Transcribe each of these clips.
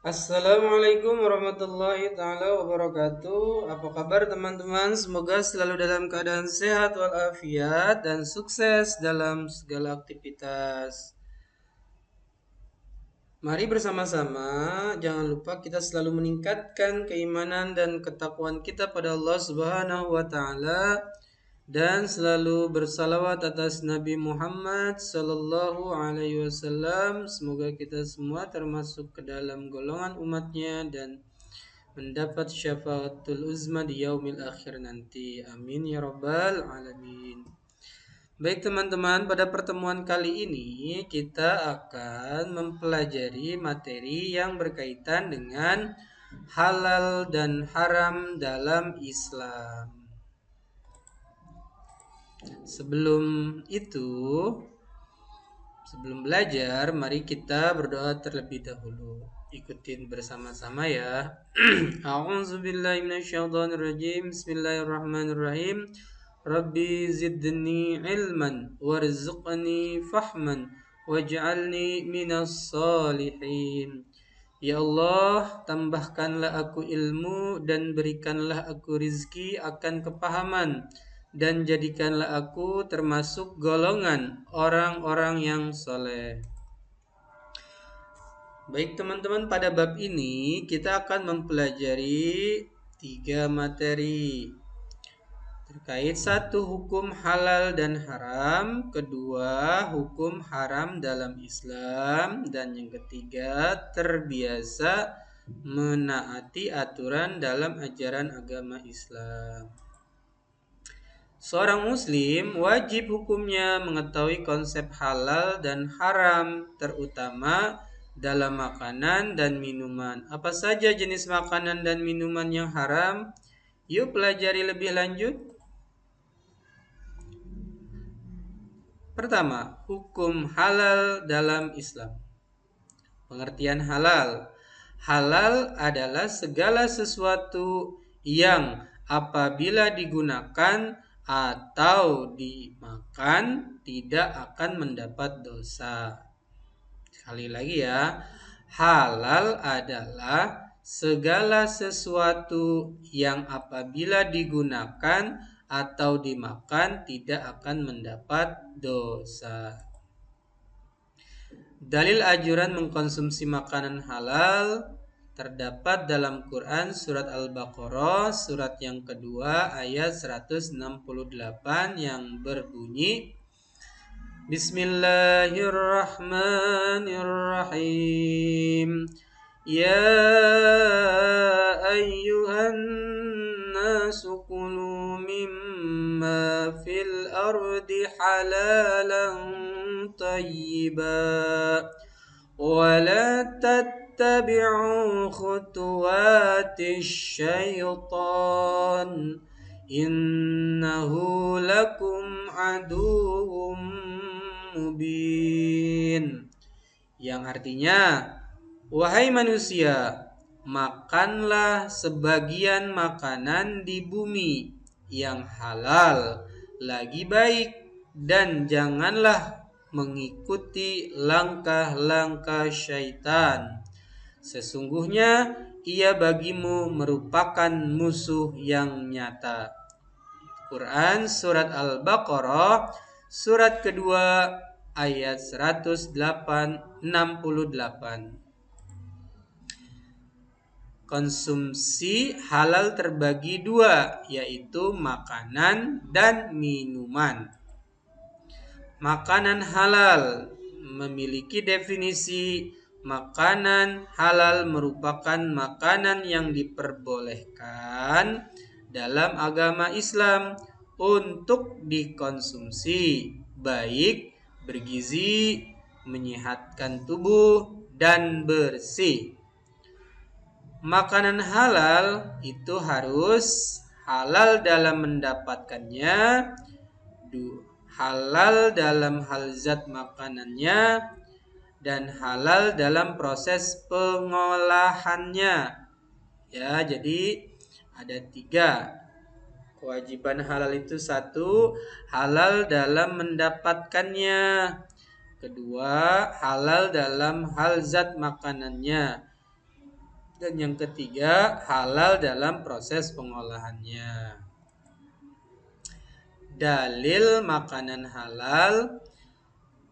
Assalamualaikum warahmatullahi taala wabarakatuh. Apa kabar teman-teman? Semoga selalu dalam keadaan sehat walafiat dan sukses dalam segala aktivitas. Mari bersama-sama, jangan lupa kita selalu meningkatkan keimanan dan ketakwaan kita pada Allah Subhanahu wa taala dan selalu bersalawat atas Nabi Muhammad sallallahu alaihi wasallam. Semoga kita semua termasuk ke dalam golongan umatnya dan mendapat syafaatul uzma di yaumil akhir nanti. Amin ya rabbal alamin. Baik teman-teman, pada pertemuan kali ini kita akan mempelajari materi yang berkaitan dengan halal dan haram dalam Islam. Sebelum itu, sebelum belajar, mari kita berdoa terlebih dahulu. Ikutin bersama-sama ya. A'udzubillahi minasyaitonirrajim. Bismillahirrahmanirrahim. Rabbi zidni ilman warzuqni fahman waj'alni minas salihin. Ya Allah, tambahkanlah aku ilmu dan berikanlah aku rizki akan kepahaman dan jadikanlah aku termasuk golongan orang-orang yang soleh. Baik teman-teman, pada bab ini kita akan mempelajari 3 materi terkait satu hukum halal dan haram, kedua hukum haram dalam Islam, dan yang ketiga terbiasa menaati aturan dalam ajaran agama Islam. Seorang muslim wajib hukumnya mengetahui konsep halal dan haram, terutama dalam makanan dan minuman. Apa saja jenis makanan dan minuman yang haram? Yuk pelajari lebih lanjut. Pertama, hukum halal dalam Islam. Pengertian halal. Halal adalah segala sesuatu yang apabila digunakan atau dimakan tidak akan mendapat dosa. Sekali lagi ya. Halal adalah segala sesuatu yang apabila digunakan atau dimakan tidak akan mendapat dosa. Dalil anjuran mengkonsumsi makanan halal terdapat dalam Quran surat Al-Baqarah surat yang kedua ayat 168 yang berbunyi Bismillahirrahmanirrahim. Ya ayyuhan nasu kulu mimma fil ardi halalan tayyiban wa la tattabi'u khutuwatis syaitan innahu lakum aduwwum mubin, yang artinya, wahai manusia, makanlah sebagian makanan di bumi yang halal lagi baik dan janganlah mengikuti langkah-langkah syaitan. Sesungguhnya ia bagimu merupakan musuh yang nyata. Quran surat Al-Baqarah surat kedua ayat 168. Konsumsi halal terbagi dua, yaitu makanan dan minuman. Makanan halal memiliki definisi. Makanan halal merupakan makanan yang diperbolehkan dalam agama Islam untuk dikonsumsi, baik bergizi, menyehatkan tubuh, dan bersih. Makanan halal itu harus halal dalam mendapatkannya, halal dalam hal zat makanannya, dan halal dalam proses pengolahannya. Ya, jadi ada 3 kewajiban halal itu. 1, halal dalam mendapatkannya. Kedua, halal dalam hal zat makanannya. Dan yang ketiga, halal dalam proses pengolahannya. Dalil makanan halal.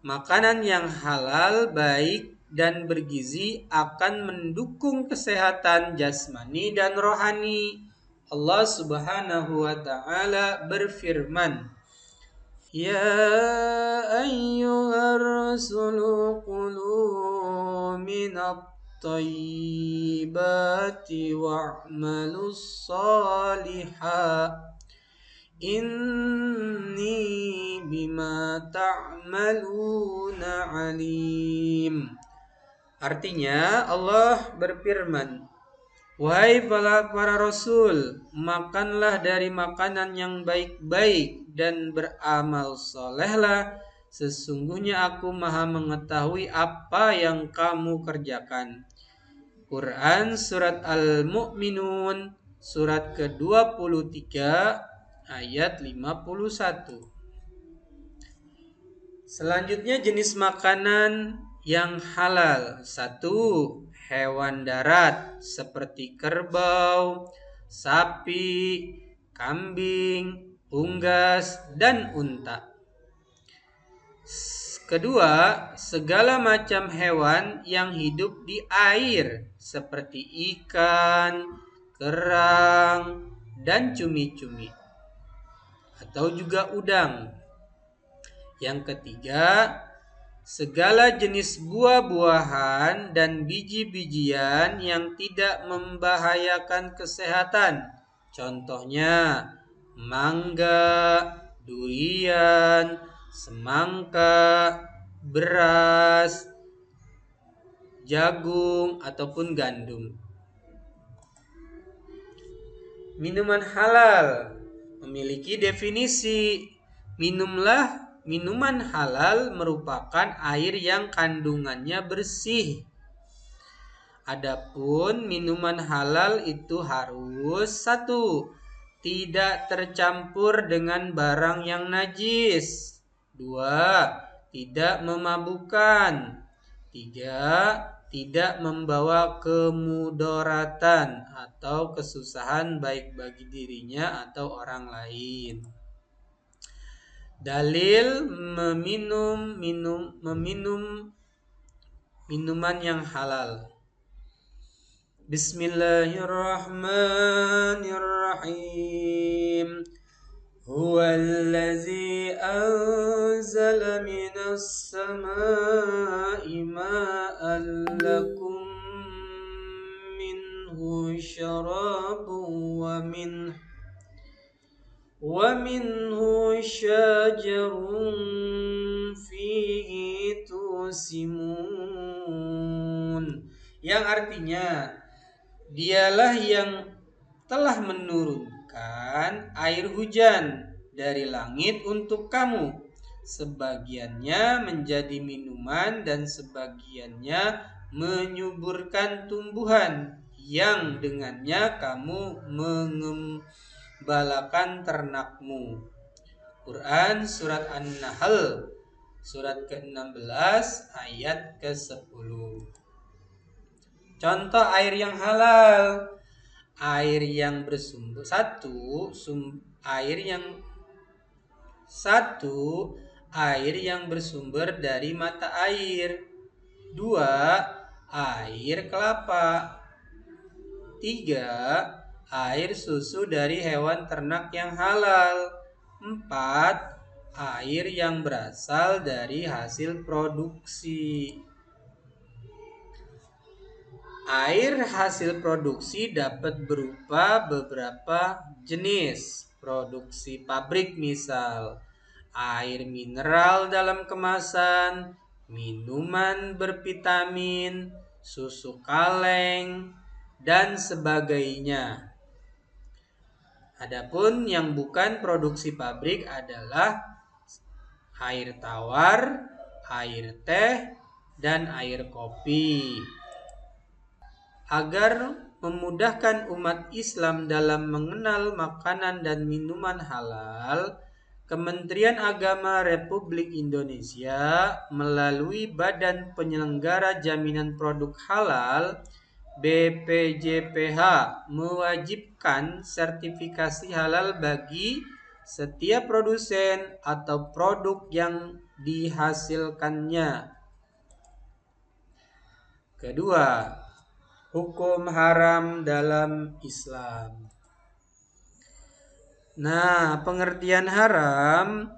Makanan yang halal, baik, dan bergizi akan mendukung kesehatan jasmani dan rohani. Allah Subhanahu wa ta'ala berfirman, Ya ayyuhar rasulu qulu minat tayyibati wa'malus salihah Inni bima ta'maluna alim. Artinya Allah berfirman, Wahai para rasul, makanlah dari makanan yang baik-baik dan beramal solehlah. Sesungguhnya aku maha mengetahui apa yang kamu kerjakan. Quran Surat Al-Mu'minun Surat ke-23 ayat 51. Selanjutnya jenis makanan yang halal. 1. Hewan darat seperti kerbau, sapi, kambing, unggas, dan unta. Kedua, segala macam hewan yang hidup di air seperti ikan, kerang, dan cumi-cumi atau juga udang. Yang ketiga, segala jenis buah-buahan dan biji-bijian yang tidak membahayakan kesehatan. Contohnya mangga, durian, semangka, beras, jagung, ataupun gandum. Minuman halal memiliki definisi. Minuman halal merupakan air yang kandungannya bersih. Adapun minuman halal itu harus 1. Tidak tercampur dengan barang yang najis. 2. Tidak memabukkan. 3. Tidak membawa kemudaratan atau kesusahan baik bagi dirinya atau orang lain. Dalil meminum minuman yang halal. Bismillahirrahmanirrahim. Huwallazi anzala minas samaa'i ma'an lakum minhu syarabun wa minhu syajarun fihi tusimun. Yang artinya, dialah yang telah menurunkan air hujan dari langit untuk kamu. Sebagiannya menjadi minuman dan sebagiannya menyuburkan tumbuhan yang dengannya kamu mengembalakan ternakmu. Quran Surat An-Nahl Surat ke-16 ayat ke-10. Contoh air yang halal. Air yang bersumber air yang bersumber dari mata air. 2. Air kelapa. 3. Air susu dari hewan ternak yang halal. 4. Air yang berasal dari hasil produksi. Air hasil produksi dapat berupa beberapa jenis. Produksi pabrik misal air mineral dalam kemasan, minuman bervitamin, susu kaleng, dan sebagainya. Adapun yang bukan produksi pabrik adalah air tawar, air teh, dan air kopi. Agar memudahkan umat Islam dalam mengenal makanan dan minuman halal, Kementerian Agama Republik Indonesia melalui Badan Penyelenggara Jaminan Produk Halal BPJPH mewajibkan sertifikasi halal bagi setiap produsen atau produk yang dihasilkannya. Kedua, hukum haram dalam Islam. Nah, pengertian haram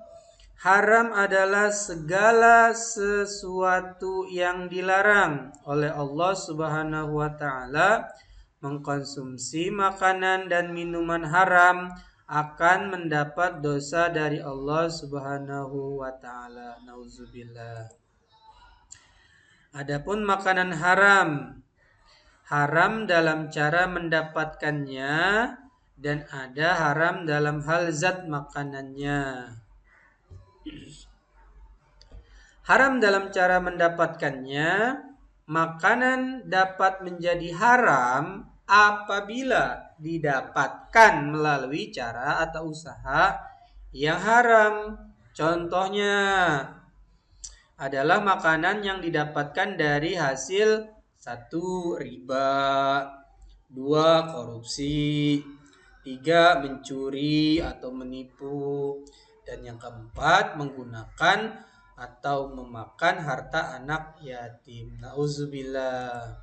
adalah segala sesuatu yang dilarang oleh Allah Subhanahu wa taala. Mengkonsumsi makanan dan minuman haram akan mendapat dosa dari Allah Subhanahu wa taala. Nauzubillah. Adapun makanan haram dalam cara mendapatkannya dan ada haram dalam hal zat makanannya. Haram dalam cara mendapatkannya, makanan dapat menjadi haram apabila didapatkan melalui cara atau usaha yang haram. Contohnya adalah makanan yang didapatkan dari hasil 1. Riba, 2. Korupsi, 3. Mencuri atau menipu, dan yang keempat menggunakan atau memakan harta anak yatim. Nauzubillah.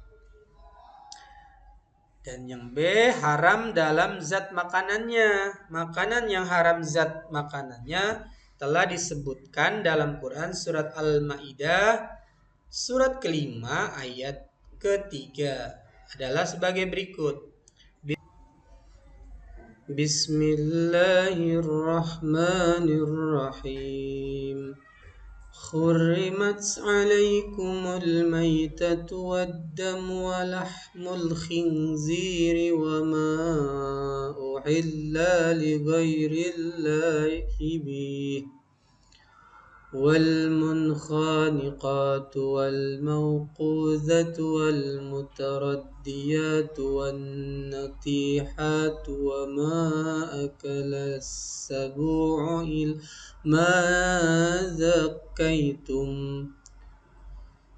Dan yang B, haram dalam zat makanannya. Makanan yang haram zat makanannya telah disebutkan dalam Quran surat Al-Maidah surat kelima ayat ketiga adalah sebagai berikut. Bismillahirrahmanirrahim. حرمت عليكم الميتة والدم ولحم الخنزير وما أحل لغير الله به والمنخنقات والموقوذة والمترديات والنطيحات وما أكل السبع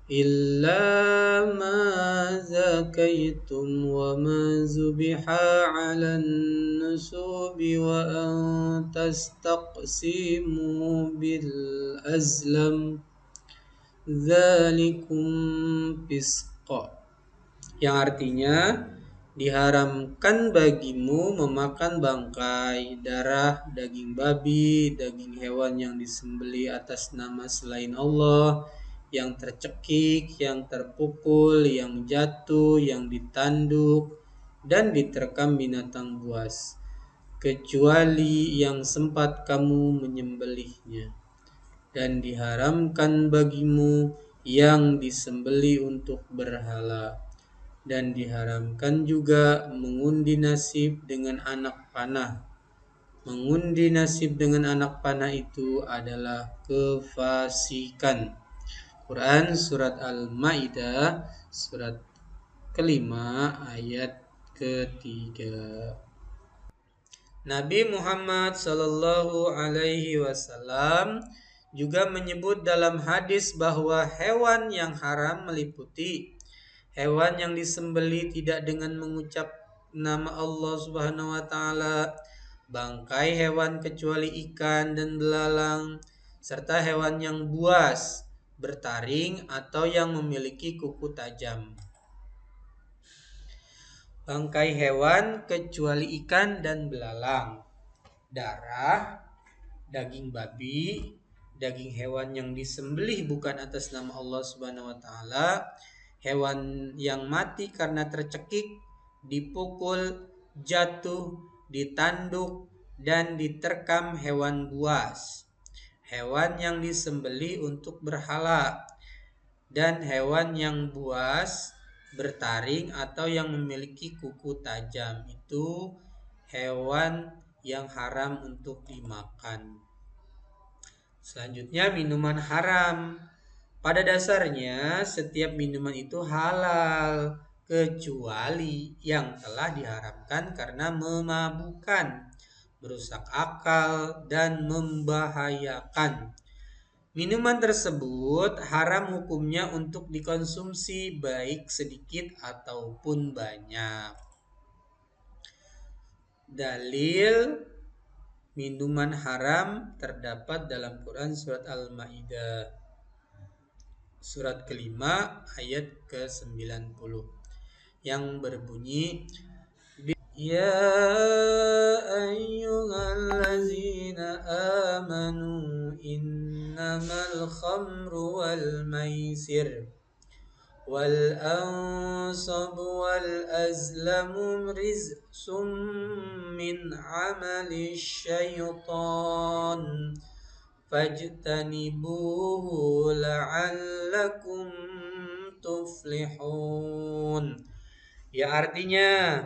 إلا ما ذكيتم وما ذبح على النصب وأن تستقسموا بالأزلم ذلكم فسق, yang artinya diharamkan bagimu memakan bangkai, darah, daging babi, daging hewan yang disembelih atas nama selain Allah, yang tercekik, yang terpukul, yang jatuh, yang ditanduk, dan diterkam binatang buas, kecuali yang sempat kamu menyembelihnya. Dan diharamkan bagimu yang disembelih untuk berhala. Dan diharamkan juga mengundi nasib dengan anak panah. Mengundi nasib dengan anak panah itu adalah kefasikan. Quran surat Al-Maidah surat kelima ayat ketiga. Nabi Muhammad sallallahu alaihi wasallam juga menyebut dalam hadis bahwa hewan yang haram meliputi hewan yang disembelih tidak dengan mengucap nama Allah Subhanahu wa taala, bangkai hewan kecuali ikan dan belalang, serta hewan yang buas, bertaring atau yang memiliki kuku tajam. Bangkai hewan kecuali ikan dan belalang, darah, daging babi, daging hewan yang disembelih bukan atas nama Allah Subhanahu wa taala, hewan yang mati karena tercekik, dipukul, jatuh, ditanduk, dan diterkam hewan buas, hewan yang disembelih untuk berhala, dan hewan yang buas, bertaring atau yang memiliki kuku tajam. Itu hewan yang haram untuk dimakan. Selanjutnya, minuman haram. Pada dasarnya setiap minuman itu halal kecuali yang telah diharamkan karena memabukkan, merusak akal, dan membahayakan. Minuman tersebut haram hukumnya untuk dikonsumsi baik sedikit ataupun banyak. Dalil minuman haram terdapat dalam Quran surat Al-Maidah surat kelima ayat ke-90 yang berbunyi Ya ayyuhallazina amanu innamal khamru wal maisir wal ansabu wal azlamu rizqum min amali syaitan fajtanibuhu la'allakum tuflihun. Ya artinya,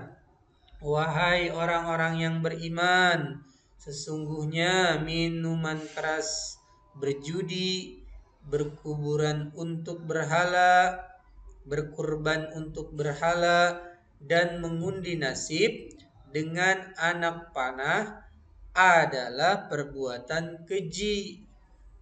wahai orang-orang yang beriman, sesungguhnya minuman keras, berjudi, berkuburan untuk berhala, berkurban untuk berhala, dan mengundi nasib dengan anak panah adalah perbuatan keji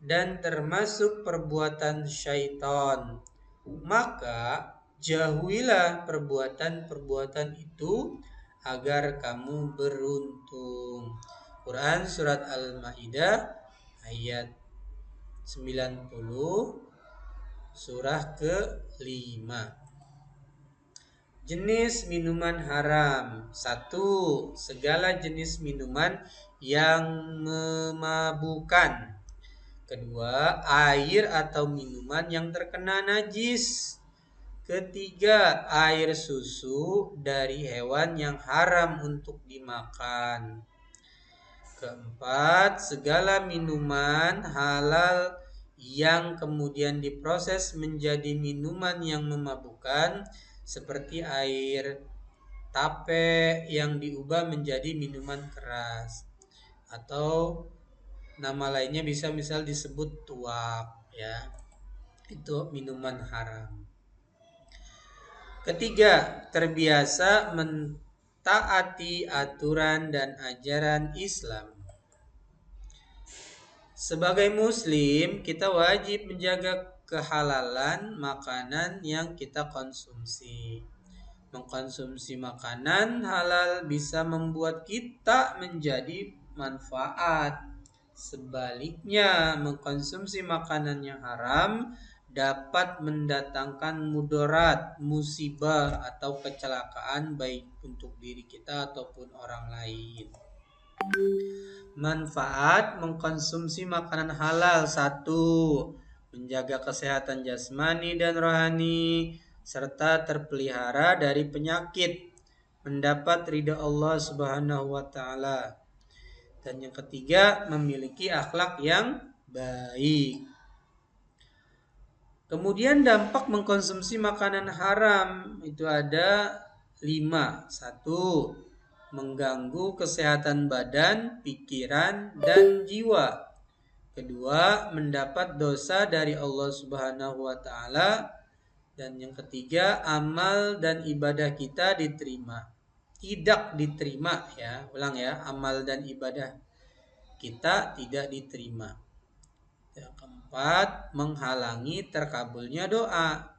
dan termasuk perbuatan syaitan. Maka jauhilah perbuatan-perbuatan itu agar kamu beruntung. Quran surat Al-Maidah ayat 90 surah ke-5. Jenis minuman haram. 1. Segala jenis minuman yang memabukkan. 2. Air atau minuman yang terkena najis. 3. Air susu dari hewan yang haram untuk dimakan. 4. Segala minuman halal yang kemudian diproses menjadi minuman yang memabukkan, seperti air tape yang diubah menjadi minuman keras, atau nama lainnya bisa misal disebut tuak, ya. Itu minuman haram. 4. Terbiasa mentaati aturan dan ajaran Islam. Sebagai muslim, kita wajib menjaga kehalalan makanan yang kita konsumsi. Mengkonsumsi makanan halal bisa membuat kita menjadi manfaat. Sebaliknya, mengkonsumsi makanan yang haram dapat mendatangkan mudarat, musibah, atau kecelakaan baik untuk diri kita ataupun orang lain. Manfaat mengkonsumsi makanan halal. 1. Menjaga kesehatan jasmani dan rohani, serta terpelihara dari penyakit, mendapat ridha Allah Subhanahu wa Ta'ala. Dan yang ketiga, memiliki akhlak yang baik. Kemudian dampak mengkonsumsi makanan haram itu ada 5. 1. Mengganggu kesehatan badan, pikiran, dan jiwa. 2. Mendapat dosa dari Allah Subhanahu wa Ta'ala. Dan yang ketiga, amal dan ibadah kita diterima. Tidak diterima, ya. Ulang ya, amal dan ibadah kita tidak diterima. Yang keempat, menghalangi terkabulnya doa.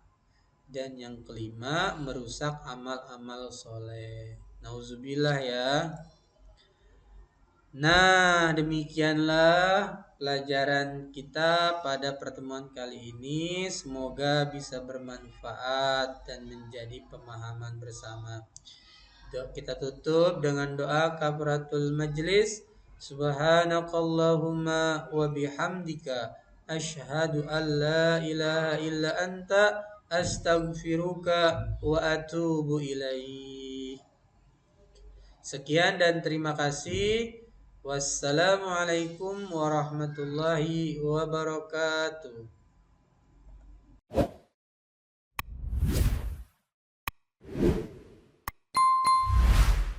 Dan yang kelima, merusak amal-amal soleh. Nauzubillah ya. Nah, demikianlah pelajaran kita pada pertemuan kali ini. Semoga bisa bermanfaat dan menjadi pemahaman bersama. Kita tutup dengan doa kafaratul majlis. Subhanakallahumma wa bihamdika asyhadu an la ilaha illa anta astaghfiruka wa atubu ilaih. Sekian dan terima kasih. Wassalamualaikum warahmatullahi wabarakatuh.